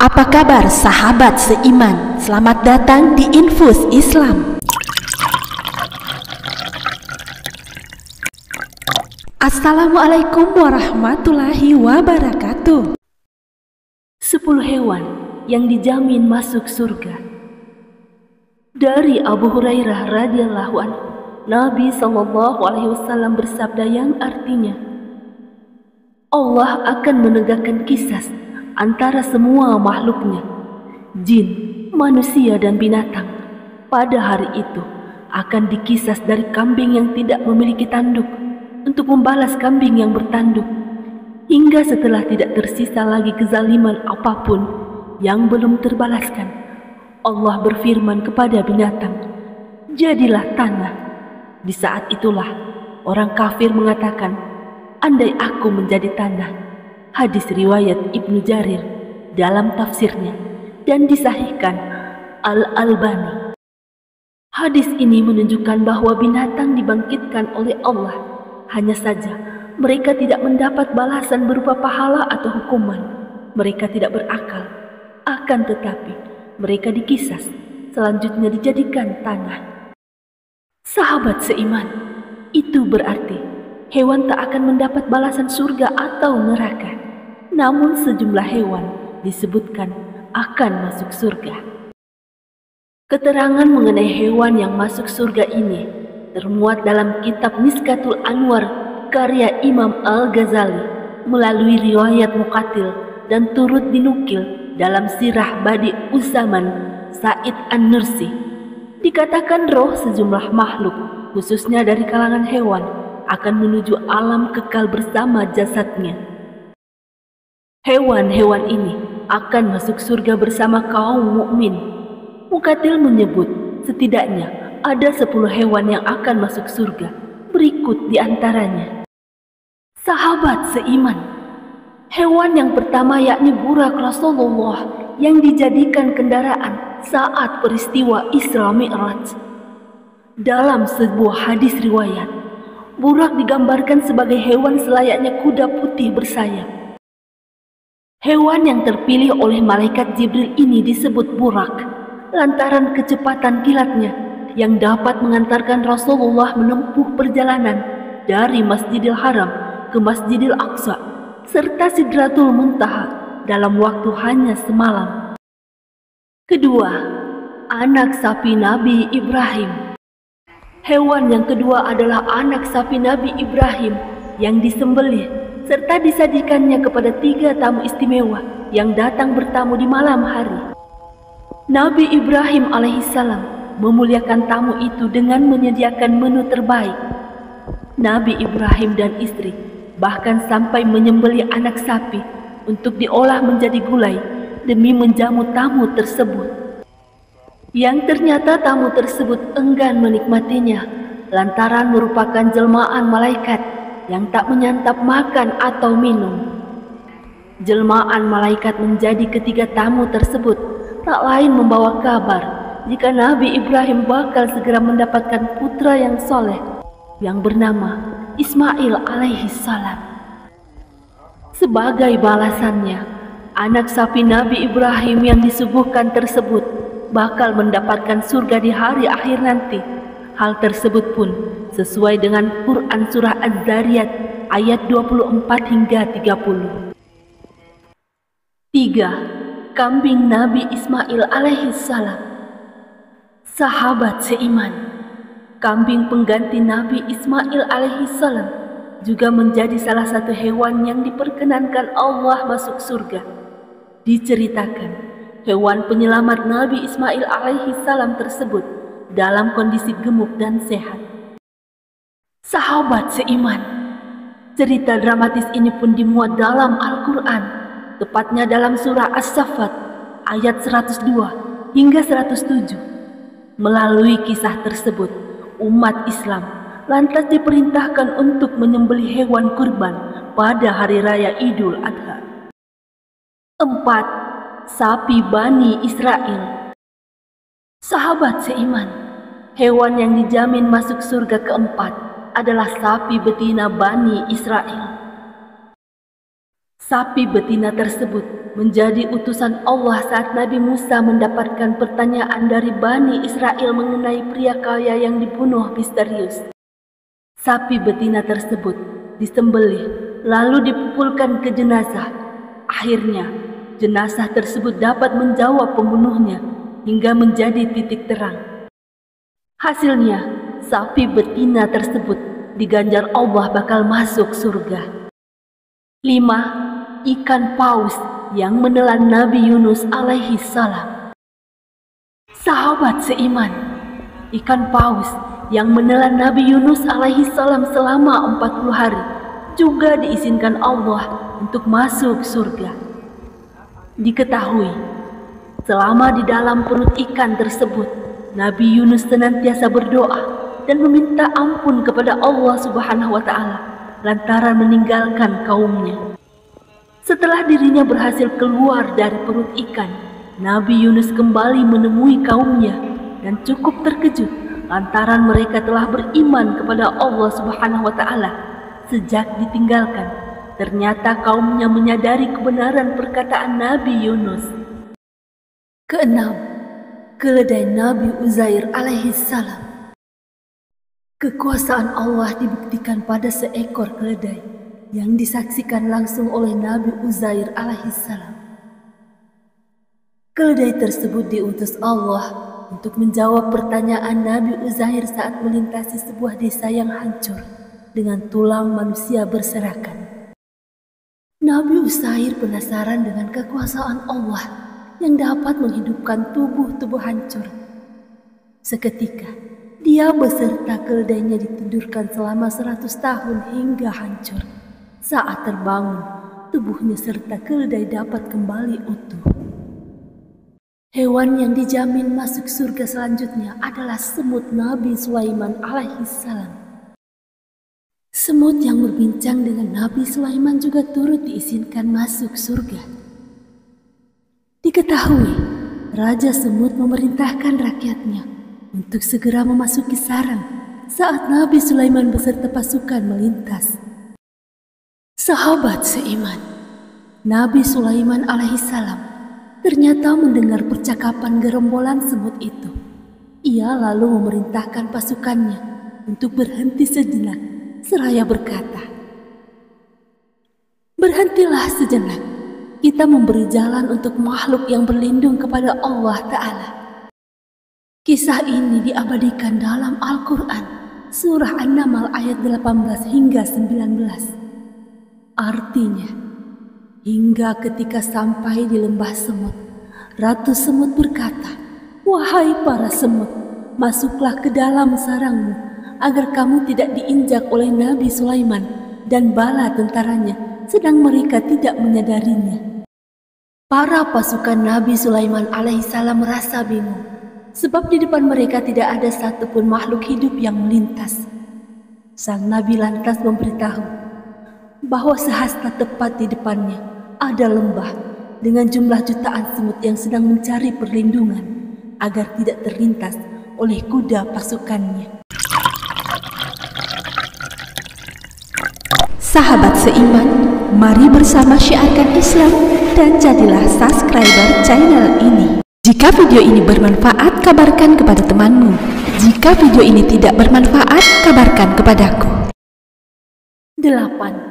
Apa kabar sahabat seiman? Selamat datang di Infus Islam. Assalamualaikum warahmatullahi wabarakatuh. 10 hewan yang dijamin masuk surga. Dari Abu Hurairah radhiyallahu anhu, Nabi SAW bersabda yang artinya, Allah akan menegakkan kisas antara semua makhluknya, jin, manusia dan binatang. Pada hari itu akan dikisas dari kambing yang tidak memiliki tanduk untuk membalas kambing yang bertanduk, hingga setelah tidak tersisa lagi kezaliman apapun yang belum terbalaskan. Allah berfirman kepada binatang, jadilah tanah. Di saat itulah orang kafir mengatakan, andai aku menjadi tanah. Hadis riwayat Ibnu Jarir dalam tafsirnya dan disahihkan Al-Albani. Hadis ini menunjukkan bahwa binatang dibangkitkan oleh Allah. Hanya saja mereka tidak mendapat balasan berupa pahala atau hukuman. Mereka tidak berakal. Akan tetapi mereka dikisas, selanjutnya dijadikan tanah. Sahabat seiman, itu berarti hewan tak akan mendapat balasan surga atau neraka. Namun sejumlah hewan disebutkan akan masuk surga. Keterangan mengenai hewan yang masuk surga ini termuat dalam kitab Miskatul Anwar karya Imam Al-Ghazali melalui riwayat Muqatil dan turut dinukil dalam Sirah Badi Uzzaman Said An-Nursi. Dikatakan roh sejumlah makhluk, khususnya dari kalangan hewan, akan menuju alam kekal bersama jasadnya. Hewan-hewan ini akan masuk surga bersama kaum mukmin. Muqatil menyebut setidaknya ada 10 hewan yang akan masuk surga. Berikut di antaranya. Sahabat seiman, hewan yang pertama yakni burak Rasulullah yang dijadikan kendaraan saat peristiwa Isra Mi'raj. Dalam sebuah hadis riwayat, burak digambarkan sebagai hewan selayaknya kuda putih bersayap. Hewan yang terpilih oleh malaikat Jibril ini disebut burak lantaran kecepatan kilatnya yang dapat mengantarkan Rasulullah menempuh perjalanan dari Masjidil Haram ke Masjidil Aqsa serta Sidratul Muntaha dalam waktu hanya semalam. Kedua, anak sapi Nabi Ibrahim. Hewan yang kedua adalah anak sapi Nabi Ibrahim yang disembelih serta disajikannya kepada 3 tamu istimewa yang datang bertamu di malam hari. Nabi Ibrahim alaihissalam memuliakan tamu itu dengan menyediakan menu terbaik. Nabi Ibrahim dan istri bahkan sampai menyembelih anak sapi untuk diolah menjadi gulai demi menjamu tamu tersebut. Yang ternyata tamu tersebut enggan menikmatinya lantaran merupakan jelmaan malaikat yang tak menyantap makan atau minum. Jelmaan malaikat menjadi ketiga tamu tersebut tak lain membawa kabar jika Nabi Ibrahim bakal segera mendapatkan putra yang soleh yang bernama Ismail alaihissalam. Sebagai balasannya, anak sapi Nabi Ibrahim yang disuguhkan tersebut bakal mendapatkan surga di hari akhir nanti. Hal tersebut pun sesuai dengan Quran Surah Az-Zariyat ayat 24 hingga 30. 3. Kambing Nabi Ismail alaihissalam. Sahabat seiman, kambing pengganti Nabi Ismail alaihissalam juga menjadi salah satu hewan yang diperkenankan Allah masuk surga. Diceritakan, hewan penyelamat Nabi Ismail alaihissalam tersebut dalam kondisi gemuk dan sehat. Sahabat seiman, cerita dramatis ini pun dimuat dalam Al-Quran, tepatnya dalam surah As-Saffat ayat 102 hingga 107. Melalui kisah tersebut, umat Islam lantas diperintahkan untuk menyembelih hewan kurban pada hari raya Idul Adha. 4. Sapi Bani Israel. Sahabat seiman, hewan yang dijamin masuk surga keempat adalah sapi betina Bani Israel. Sapi betina tersebut menjadi utusan Allah saat Nabi Musa mendapatkan pertanyaan dari Bani Israel mengenai pria kaya yang dibunuh misterius. Sapi betina tersebut disembelih lalu dipukulkan ke jenazah. Akhirnya, jenazah tersebut dapat menjawab pembunuhnya hingga menjadi titik terang. Hasilnya, sapi betina tersebut diganjar Allah bakal masuk surga. 5. Ikan paus yang menelan Nabi Yunus alaihi salam. Sahabat seiman, ikan paus yang menelan Nabi Yunus alaihi salam selama 40 hari juga diizinkan Allah untuk masuk surga. Diketahui, selama di dalam perut ikan tersebut, Nabi Yunus senantiasa berdoa dan meminta ampun kepada Allah Subhanahu wa Ta'ala lantaran meninggalkan kaumnya. Setelah dirinya berhasil keluar dari perut ikan, Nabi Yunus kembali menemui kaumnya dan cukup terkejut lantaran mereka telah beriman kepada Allah Subhanahu wa Ta'ala sejak ditinggalkan. Ternyata kaumnya menyadari kebenaran perkataan Nabi Yunus. 6. Keledai Nabi Uzair alaihi salam. Kekuasaan Allah dibuktikan pada seekor keledai yang disaksikan langsung oleh Nabi Uzair alaihissalam. Keledai tersebut diutus Allah untuk menjawab pertanyaan Nabi Uzair saat melintasi sebuah desa yang hancur dengan tulang manusia berserakan. Nabi Uzair penasaran dengan kekuasaan Allah yang dapat menghidupkan tubuh-tubuh hancur. Seketika, dia beserta keledainya ditidurkan selama 100 tahun hingga hancur. Saat terbangun, tubuhnya serta keledai dapat kembali utuh. Hewan yang dijamin masuk surga selanjutnya adalah semut Nabi Sulaiman alaihissalam. Semut yang berbincang dengan Nabi Sulaiman juga turut diizinkan masuk surga. Diketahui, Raja Semut memerintahkan rakyatnya untuk segera memasuki sarang saat Nabi Sulaiman beserta pasukan melintas. Sahabat seiman, Nabi Sulaiman alaihissalam ternyata mendengar percakapan gerombolan semut itu. Ia lalu memerintahkan pasukannya untuk berhenti sejenak seraya berkata, "Berhentilah sejenak, kita memberi jalan untuk makhluk yang berlindung kepada Allah Ta'ala." Kisah ini diabadikan dalam Al-Quran, Surah An-Naml ayat 18 hingga 19. Artinya, hingga ketika sampai di lembah semut, Ratu Semut berkata, "Wahai para semut, masuklah ke dalam sarangmu, agar kamu tidak diinjak oleh Nabi Sulaiman dan bala tentaranya, sedang mereka tidak menyadarinya." Para pasukan Nabi Sulaiman alaihissalam merasa bingung, sebab di depan mereka tidak ada satupun makhluk hidup yang melintas. Sang Nabi lantas memberitahu bahwa sehasta tepat di depannya ada lembah dengan jumlah jutaan semut yang sedang mencari perlindungan agar tidak terlintas oleh kuda pasukannya. Sahabat seiman, mari bersama syiarkan Islam dan jadilah subscriber channel ini. Jika video ini bermanfaat, kabarkan kepada temanmu. Jika video ini tidak bermanfaat, kabarkan kepadaku. 8.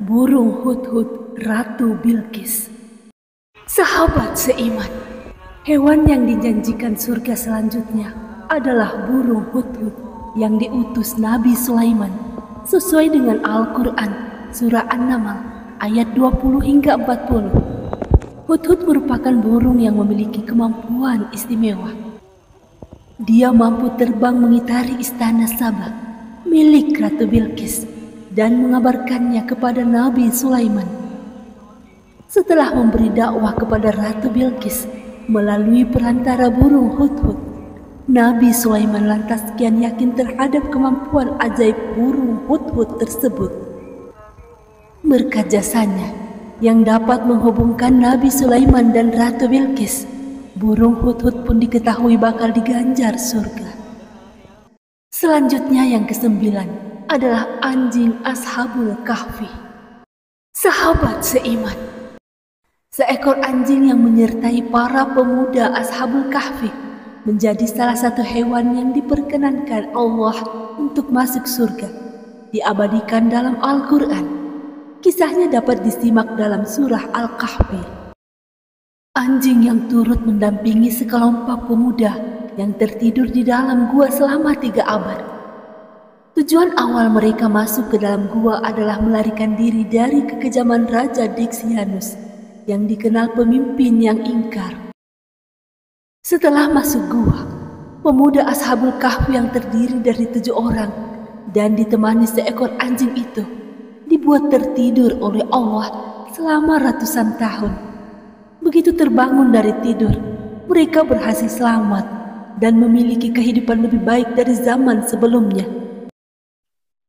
Burung hudhud Ratu Bilqis. Sahabat seiman, hewan yang dijanjikan surga selanjutnya adalah burung hudhud yang diutus Nabi Sulaiman sesuai dengan Al-Quran Surah An-Naml ayat 20 hingga 40. Hudhud merupakan burung yang memiliki kemampuan istimewa. Dia mampu terbang mengitari istana Sabah milik Ratu Bilqis dan mengabarkannya kepada Nabi Sulaiman. Setelah memberi dakwah kepada Ratu Bilqis melalui perantara burung hudhud, Nabi Sulaiman lantas kian yakin terhadap kemampuan ajaib burung hudhud tersebut. Berkat jasanya yang dapat menghubungkan Nabi Sulaiman dan Ratu Bilqis, burung hudhud pun diketahui bakal diganjar surga. Selanjutnya yang ke-9 adalah anjing Ashabul Kahfi. Sahabat seiman, seekor anjing yang menyertai para pemuda Ashabul Kahfi menjadi salah satu hewan yang diperkenankan Allah untuk masuk surga. Diabadikan dalam Al-Quran. Kisahnya dapat disimak dalam surah Al-Kahfi. Anjing yang turut mendampingi sekelompok pemuda yang tertidur di dalam gua selama 3 abad. Tujuan awal mereka masuk ke dalam gua adalah melarikan diri dari kekejaman Raja Dixianus yang dikenal pemimpin yang ingkar. Setelah masuk gua, pemuda Ashabul Kahfi yang terdiri dari 7 orang dan ditemani seekor anjing itu dibuat tertidur oleh Allah selama ratusan tahun. Begitu terbangun dari tidur, mereka berhasil selamat dan memiliki kehidupan lebih baik dari zaman sebelumnya.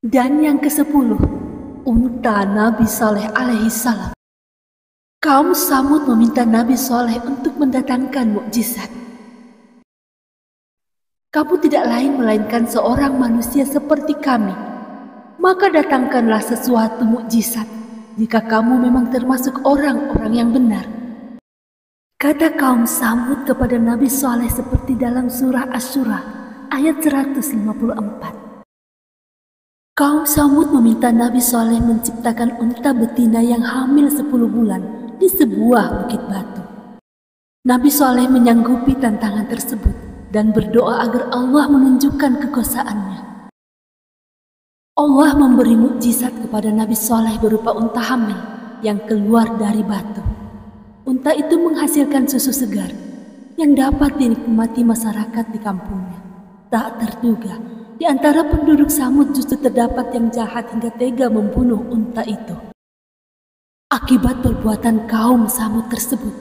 Dan yang ke-10, unta Nabi Saleh alaihissalam. Kaum Samud meminta Nabi Saleh untuk mendatangkan mukjizat. Kamu tidak lain melainkan seorang manusia seperti kami. Maka datangkanlah sesuatu mukjizat jika kamu memang termasuk orang-orang yang benar. Kata kaum Samud kepada Nabi Saleh seperti dalam surah Asy-Syura ayat 154. Kaum Samud meminta Nabi Saleh menciptakan unta betina yang hamil 10 bulan di sebuah bukit batu. Nabi Saleh menyanggupi tantangan tersebut dan berdoa agar Allah menunjukkan kekuasaannya. Allah memberi mukjizat kepada Nabi Saleh berupa unta hamil yang keluar dari batu. Unta itu menghasilkan susu segar yang dapat dinikmati masyarakat di kampungnya. Tak terduga, di antara penduduk Samud justru terdapat yang jahat hingga tega membunuh unta itu. Akibat perbuatan kaum Samud tersebut,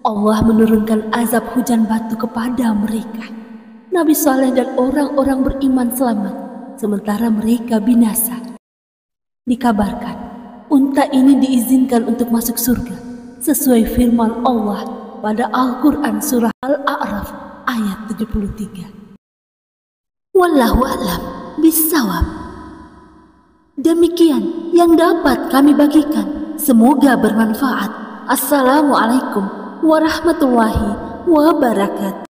Allah menurunkan azab hujan batu kepada mereka. Nabi Saleh dan orang-orang beriman selamat, sementara mereka binasa. Dikabarkan, unta ini diizinkan untuk masuk surga, sesuai firman Allah pada Al-Quran surah Al-A'raf ayat 73. Wallahu a'lam bissawab. Demikian yang dapat kami bagikan. Semoga bermanfaat. Assalamualaikum warahmatullahi wabarakatuh.